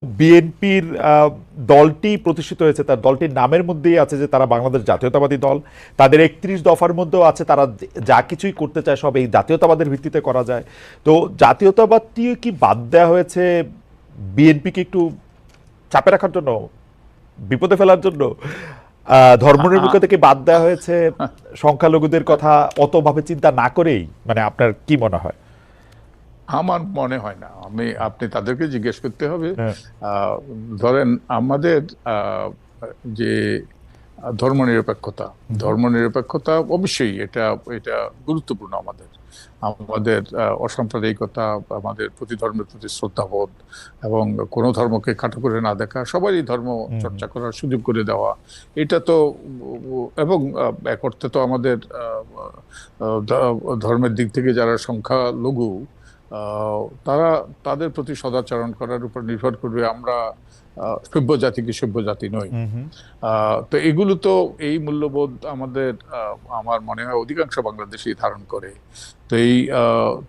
বিএনপির দলটি প্রতিষ্ঠিত হয়েছে, তার দলটির নামের মধ্যেই আছে যে তারা বাংলাদেশ জাতীয়তাবাদী দল। তাদের ৩১ দফার মধ্যেও আছে তারা যা কিছুই করতে চায় সব এই জাতীয়তাবাদের ভিত্তিতে করা যায়। তো জাতীয়তাবাদটি কি বাদ দেওয়া হয়েছে বিএনপিকে একটু চাপে রাখার জন্য, বিপদে ফেলার জন্য? ধর্মনিরপেক্ষ থেকে বাদ দেওয়া হয়েছে সংখ্যালঘুদের কথা অতভাবে চিন্তা না করেই? মানে আপনার কি মনে হয়? আমার মনে হয় না। আপনি তাদেরকে জিজ্ঞেস করতে হবে। হ্যাঁ। ধরেন আমাদের যে ধর্মনিরপেক্ষতা ধর্মনিরপেক্ষতা অবশ্যই এটা এটা গুরুত্বপূর্ণ। আমাদের অসাম্প্রদায়িকতা, আমাদের প্রতি ধর্মের প্রতি শ্রদ্ধাবোধ এবং কোনো ধর্মকে খাটো করে না দেখা, সবারই ধর্ম চর্চা করার সুযোগ করে দেওয়া, এটা তো এবং এক অর্থে তো আমাদের ধর্মের দিক থেকে যারা সংখ্যালঘু তারা তাদের প্রতি সদাচরণ করার উপর নির্ভর করবে আমরা সভ্য জাতি কি সভ্য জাতি নই। তো এগুলো তো এই মূল্যবোধ আমার মনে হয় অধিকাংশ বাংলাদেশী ধারণ করে। তো এই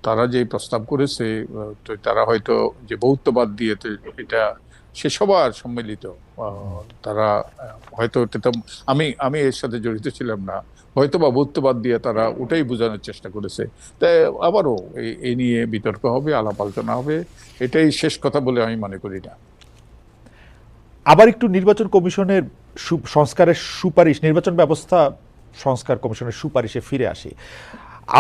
তারা যে প্রস্তাব করেছে, তো তারা হয়তো যে বহুত্ববাদ দিয়ে, তো এটা সে সবার সম্মিলিত। তারা হয়তো আমি এর সাথে জড়িত ছিলাম না, হয়তো বা বহুত্ববাদ দিয়ে তারা ওটাই বোঝানোর চেষ্টা করেছে। তাই আবারও এই নিয়ে বিতর্ক হবে, আলাপ আলোচনা হবে। এটাই শেষ কথা বলে আমি মনে করি না। আবার একটু নির্বাচন কমিশনের সংস্কারের সুপারিশ, নির্বাচন ব্যবস্থা সংস্কার কমিশনের সুপারিশে ফিরে আসি।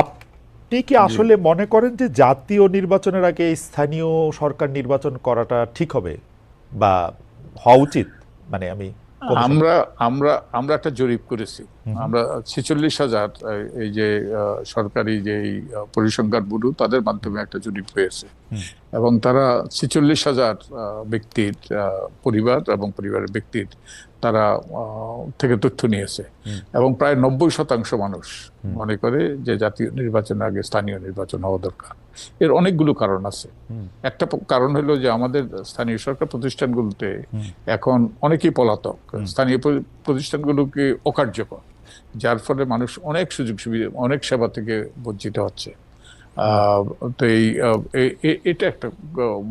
আপনি কি আসলে মনে করেন যে জাতীয় নির্বাচনের আগে স্থানীয় সরকার নির্বাচন করাটা ঠিক হবে বা হওয়া উচিত? মানে আমরা আমরা আমরা একটা জরিপ করেছি। আমরা 46,000 এই যে সরকারি যে পরিসংখ্যান ব্যুরো, তাদের মাধ্যমে একটা জরিপ হয়েছে এবং তারা 46,000 ব্যক্তির পরিবার এবং পরিবারের ব্যক্তির তারা থেকে তথ্য নিয়েছে এবং প্রায় 90% মানুষ মনে করে যে জাতীয় নির্বাচনের আগে স্থানীয় নির্বাচন হওয়া দরকার। এর অনেকগুলো কারণ আছে। একটা কারণ হলো যে আমাদের স্থানীয় সরকার প্রতিষ্ঠানগুলোতে এখন অনেকেই পলাতক, স্থানীয় প্রতিষ্ঠানগুলোকে অকার্যকর, যার ফলে মানুষ অনেক সুযোগ সুবিধা, অনেক সেবা থেকে বঞ্চিত হচ্ছে। তো এটা একটা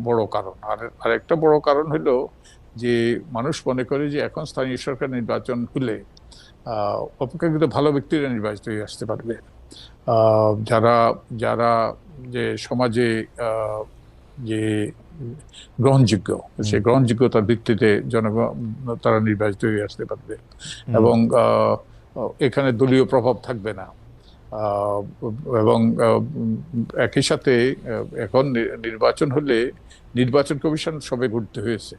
বড় কারণ। আর একটা বড় কারণ হলো যে মানুষ মনে করে যে এখন স্থানীয় সরকার নির্বাচন হলে অপেক্ষাকৃত ভালো ব্যক্তিরা নির্বাচিত হয়ে আসতে পারবে, যারা যারা যে সমাজে যে গ্রহণযোগ্য, সেই গ্রহণযোগ্যতার ভিত্তিতে জনগণ তারা নির্বাচিত হয়ে আসতে পারবে এবং এখানে দলীয় প্রভাব থাকবে না। এবং একই সাথে এখন নির্বাচন হলে নির্বাচন কমিশন সবে ঘুরতে হয়েছে।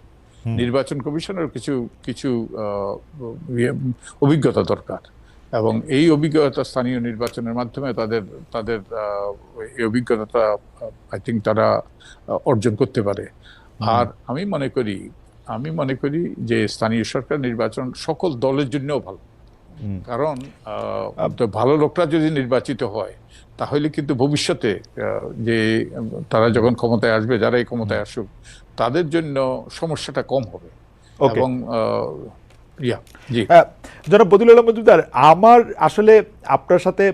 নির্বাচন কমিশনের কিছু কিছু অভিজ্ঞতা দরকার এবং এই অভিজ্ঞতা স্থানীয় নির্বাচনের মাধ্যমে তাদের তাদের এই অভিজ্ঞতা আই থিঙ্ক তারা অর্জন করতে পারে। আর আমি মনে করি যে স্থানীয় সরকার নির্বাচন সকল দলের জন্যও ভালো, কারণ ভালো লোকরা যদি নির্বাচিত হয় তাহলে কিন্তু ভবিষ্যতে যে তারা যখন ক্ষমতায় আসবে, যারা এই ক্ষমতায় আসুক, তাদের জন্য সমস্যাটা কম হবে। এবং জনাব বদিউল আলম মজুমদার, আমার আসলে আপনার সাথে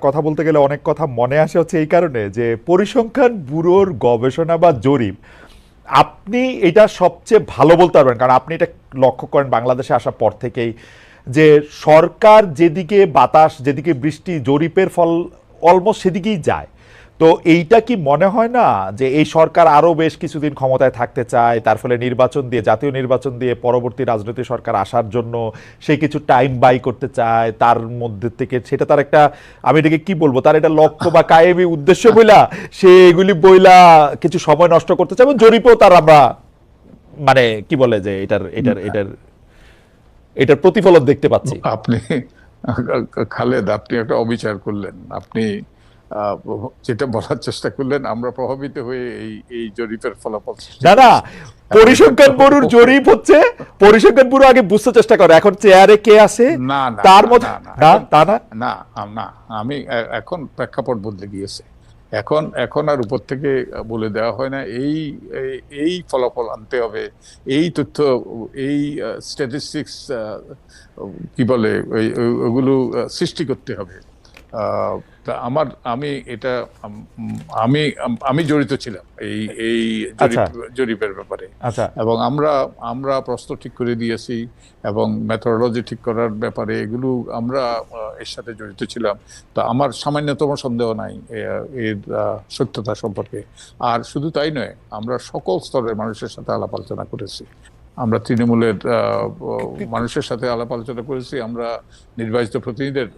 কথা বলতে গেলে অনেক কথা মনে আসে হচ্ছে এই কারণে যে পরিসংখ্যান ব্যুরোর গবেষণা বা জরিপ আপনি এটা সবচেয়ে ভালো বলতে পারবেন, কারণ আপনি এটা লক্ষ্য করেন বাংলাদেশে আসার পর থেকেই যে সরকার যেদিকে বাতাস, যেদিকে বৃষ্টি, জরিপের ফল অলমোস্ট সেদিকেই যায়। তো এইটা কি মনে হয় না যে এই সরকার আরো বেশ কিছুদিন ক্ষমতায় থাকতে চায়, তার ফলে নির্বাচন দিয়ে, জাতীয় নির্বাচন দিয়ে পরবর্তী রাজনৈতিক সরকার আসার জন্য সে কিছু টাইম বাই করতে চায়, তার মধ্যে থেকে সেটা তার একটা, আমি এটাকে কি বলবো, তার এটা লক্ষ্য বা কায়েমি উদ্দেশ্য বইলা সে এগুলি বইলা কিছু সময় নষ্ট করতে চায় এবং জরিপেও তার আমরা মানে কি বলে যে এটার এটার এটার এটার প্রতিফলন দেখতে পাচ্ছি। আপনি খালেদ, আপনি একটা অবিচার করলেন। আপনি যেটা বলার চেষ্টা করলেন আমরা প্রভাবিত হয়ে এই জরিপের ফলাফল। না, পরিসংখ্যান ব্যুরোর জরিপ হচ্ছে, পরিসংখ্যান ব্যুরো আগে বুঝতে চেষ্টা করে এখন চেয়ারে কে আছে তার মধ্যে না। আমি এখন প্রেক্ষাপট বদলে গিয়েছে। এখন আর উপর থেকে বলে দেওয়া হয় না এই ফলাফল আনতে হবে, এই তথ্য, এই স্ট্যাটিস্টিক্স কি বলে ওগুলো সৃষ্টি করতে হবে। তা আমি এটা আমি আমি জড়িত ছিলাম এই এই আচ্ছা জরিপের ব্যাপারে। আচ্ছা এবং আমরা প্রশ্ন ঠিক করে দিয়েছি এবং মেথোডোলজি ঠিক করার ব্যাপারে এগুলো আমরা এর সাথে জড়িত ছিলাম। তো আমার সামান্যতম সন্দেহ নাই এর সত্যতা সম্পর্কে। আর শুধু তাই নয়, আমরা সকল স্তরের মানুষের সাথে আলাপ আলোচনা করেছি। আমরা তৃণমূলের মানুষের সাথে আলাপ আলোচনা করেছি, আমরা নির্বাচিত প্রতিনিধিদের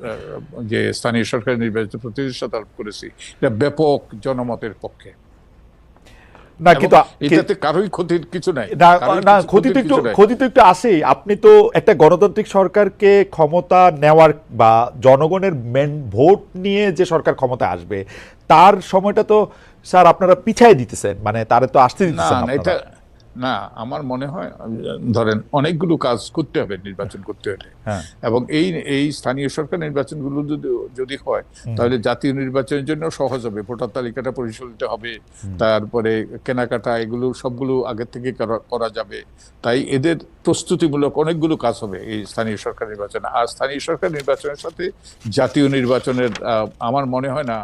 যে স্থানীয় সরকারের নির্বাচিত প্রতিনিধির সাথে আলাপ করেছি। এটা ব্যাপক জনমতের পক্ষে। না, কিন্তু এটাতে কারোই ক্ষতির কিছু নাই। না, ক্ষতি তো একটু আসেই। আপনি তো একটা গণতান্ত্রিক সরকারকে ক্ষমতা নেওয়ার বা জনগণের ভোট নিয়ে যে সরকার ক্ষমতা আসবে তার সময়টা তো স্যার আপনারা পিছায় দিতেছেন, মানে তারে তো আসতে দিতেছেন না। এটা না, আমার মনে হয় ধরেন অনেকগুলো কাজ করতে হবে নির্বাচন করতে হলে। এবং এই স্থানীয় সরকার নির্বাচনগুলো যদি হয় তাহলে জাতীয় নির্বাচনের জন্য সহজ হবে। ভোটার তালিকাটা পরিচালিত হবে, তারপরে কেনাকাটা এগুলো সবগুলো আগের থেকে করা যাবে। তাই এদের প্রস্তুতিমূলক অনেকগুলো কাজ হবে এই স্থানীয় সরকার নির্বাচনে। আর স্থানীয় সরকার নির্বাচনের সাথে জাতীয় নির্বাচনের আমার মনে হয় না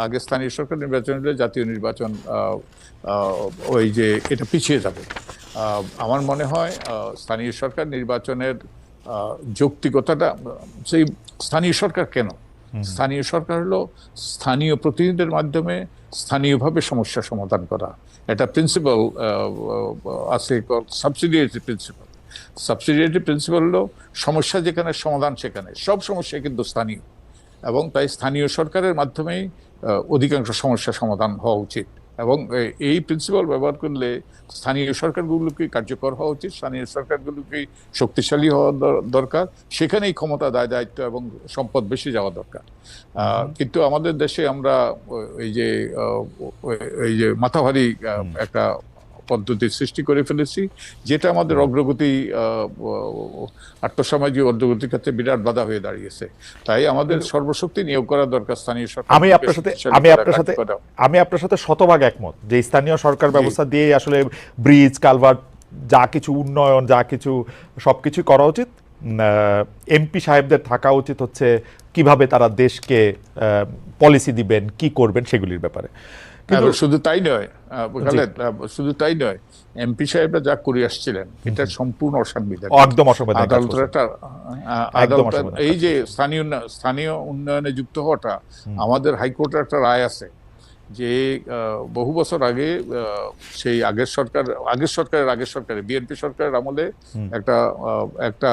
আগে স্থানীয় সরকার নির্বাচন হলে জাতীয় নির্বাচন ওই যে এটা পিছিয়ে যাবে। আমার মনে হয় স্থানীয় সরকার নির্বাচনের যৌক্তিকতাটা, সেই স্থানীয় সরকার কেন, স্থানীয় সরকার হলো স্থানীয় প্রতিনিধিদের মাধ্যমে স্থানীয়ভাবে সমস্যা সমাধান করা। এটা প্রিন্সিপাল আছে, সাবসিডিয়ারিটি প্রিন্সিপাল। সাবসিডিয়ারিটি প্রিন্সিপাল হলো সমস্যা যেখানে, সমাধান সেখানে। সব সমস্যা কিন্তু স্থানীয়, এবং তাই স্থানীয় সরকারের মাধ্যমেই অধিকাংশ সমস্যা সমাধান হওয়া উচিত। এবং এই প্রিন্সিপাল ব্যবহার করলে স্থানীয় সরকারগুলোকে কার্যকর হওয়া উচিত, স্থানীয় সরকারগুলোকে শক্তিশালী হওয়া দরকার, সেখানেই ক্ষমতা, দায় দায়িত্ব এবং সম্পদ বেশি যাওয়া দরকার। কিন্তু আমাদের দেশে আমরা এই যে মাথাভারী একটা পদ্ধতির সৃষ্টি করে ফেলেছি, যেটা আমাদের অগ্রগতি, আর্থসামাজিক অগ্রগতির ক্ষেত্রে বিরাট বাধা হয়ে দাঁড়িয়েছে। তাই আমাদের সর্বশক্তি নিয়োগ করা দরকার স্থানীয় সরকার। আমি আপনার সাথে শতভাগ একমত যে স্থানীয় সরকার ব্যবস্থা দিয়ে আসলে ব্রিজ, কালভার্ট, যা কিছু উন্নয়ন, যা কিছু সবকিছু করা উচিত। এমপি সাহেবদের থাকা উচিত হচ্ছে কিভাবে তারা দেশকে পলিসি দিবেন, কি করবেন সেগুলির ব্যাপারে। শুধু তাই নয়, এমপি সাহেবরা যা করে আসছিলেন এটা সম্পূর্ণ অসাংবিধানিক, একদম অসাংবিধানিক। এই যে স্থানীয় উন্নয়নে যুক্ত হওয়াটা, আমাদের হাইকোর্টের একটা রায় আছে যে বহু বছর আগে সেই আগের সরকারের বিএনপি সরকারের আমলে একটা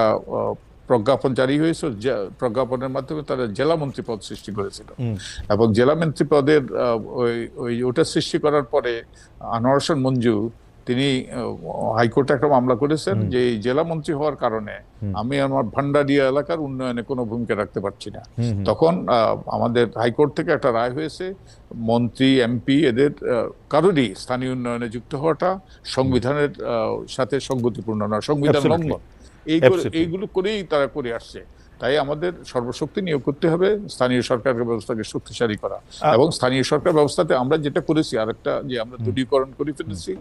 প্রজ্ঞাপন জারি হয়েছে। প্রজ্ঞাপনের মাধ্যমে তারা জেলা মন্ত্রী পদ সৃষ্টি করেছিল। এবং জেলা মন্ত্রী পদের ওটা সৃষ্টি করার পরে আনোয়ার হোসেন মঞ্জু তিনি হাইকোর্টে একটা মামলা করেছেন যে জেলা মন্ত্রী হওয়ার কারণে আমি আমার ভান্ডারিয়া এলাকার উন্নয়নে কোনো ভূমিকা রাখতে পারছি না। তখন আমাদের হাইকোর্ট থেকে একটা রায় হয়েছে, মন্ত্রী, এমপি এদের কারোরই স্থানীয় উন্নয়নে যুক্ত হওয়াটা সংবিধানের সাথে সংগতিপূর্ণ না, সংবিধান লঙ্ঘন। এইগুলো করেই তারা করে আসছে। তাই আমাদের সর্বশক্তি নিয়োগ করতে হবে স্থানীয় সরকার ব্যবস্থাকে শক্তিশালী করা। এবং স্থানীয় সরকার ব্যবস্থাতে আমরা যেটা করেছি, আরেকটা যে আমরা দূরীকরণ করে ফেলেছি,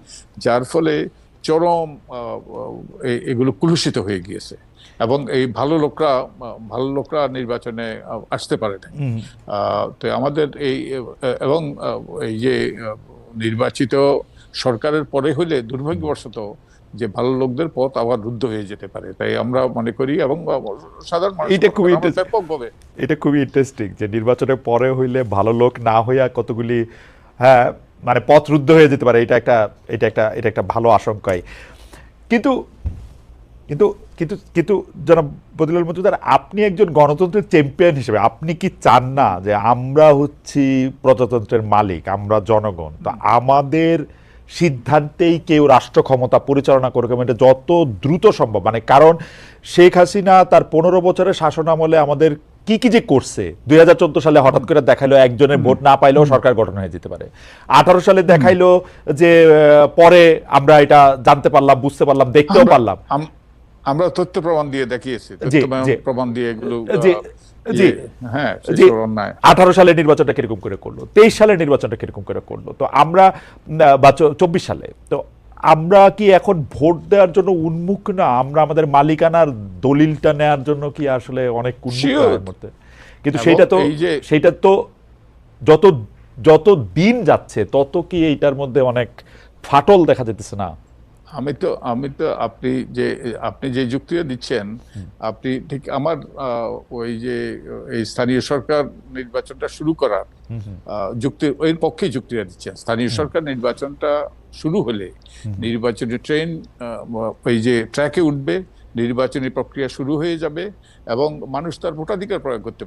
যার ফলে চরম এগুলো কুলুষিত হয়ে গিয়েছে এবং এই ভালো লোকরা নির্বাচনে আসতে পারে না। তো আমাদের এবং এই যে নির্বাচিত সরকারের পরে হলে দুর্ভাগ্যবশত যে ভালো লোকদের পথ আবার রুদ্ধ হয়ে যেতে পারে। তাই আমরা মনে করি, এবং সাধারণ মানুষ ব্যাপকভাবে, এটা খুবই ইন্টারেস্টিং যে নির্বাচনের পরে হইলে ভালো লোক না হইয়া কতগুলি মানে পথ রুদ্ধ হয়ে যেতে পারে। এটা একটা ভালো আশঙ্কাই। কিন্তু কিন্তু কিন্তু কিন্তু জনাব বদিউল মজুমদার, আপনি একজন গণতন্ত্রের চ্যাম্পিয়ন হিসেবে আপনি কি চান না যে আমরা হচ্ছি প্রজাতন্ত্রের মালিক, আমরা জনগণ, তো আমাদের সিদ্ধান্তেই কেউ রাষ্ট্র ক্ষমতা পরিচালনা করুক, এটা যত দ্রুত সম্ভব। মানে কারণ শেখ হাসিনা তার 15 বছরের শাসন আমলে আমাদের কি কি যে করছে, 2014 সালে হঠাৎ করে দেখাইলো একজনের ভোট না পাইলেও সরকার গঠন হয়ে যেতে পারে। 18 সালে দেখাইলো যে পরে আমরা এটা জানতে পারলাম, বুঝতে পারলাম, দেখতেও পারলাম। আমরা তথ্য প্রমাণ দিয়ে দেখিয়েছি, প্রমাণ দিয়ে এগুলো। 18 সালের নির্বাচনটা কিরকম করে করলো, 23 সালের নির্বাচনটা কিরকম করে করলো, তো আমরা বা 24 সালে, তো আমরা কি এখন ভোট দেওয়ার জন্য উন্মুখ না? আমরা আমাদের মালিকানার দলিলটা নেওয়ার জন্য কি আসলে অনেক উন্মুখ? কিন্তু এবং সেইটা তো এই যে সেইটা তো যত যত দিন যাচ্ছে তত কি এইটার মধ্যে অনেক ফাটল দেখা যেতেছে না? আমি তো আপনি যে যুক্তিটা দিচ্ছেন, আপনি ঠিক আমার ওই যে এই স্থানীয় সরকার নির্বাচনটা শুরু করার যুক্তি এর পক্ষে যুক্তিটা দিচ্ছেন। স্থানীয় সরকার নির্বাচনটা শুরু হলে নির্বাচনী ট্রেন ওই যে ট্র্যাকে উঠবে, নির্বাচনী প্রক্রিয়া শুরু হয়ে যাবে এবং মানুষ তার ভোটাধিকার প্রয়োগ করতে পারবে।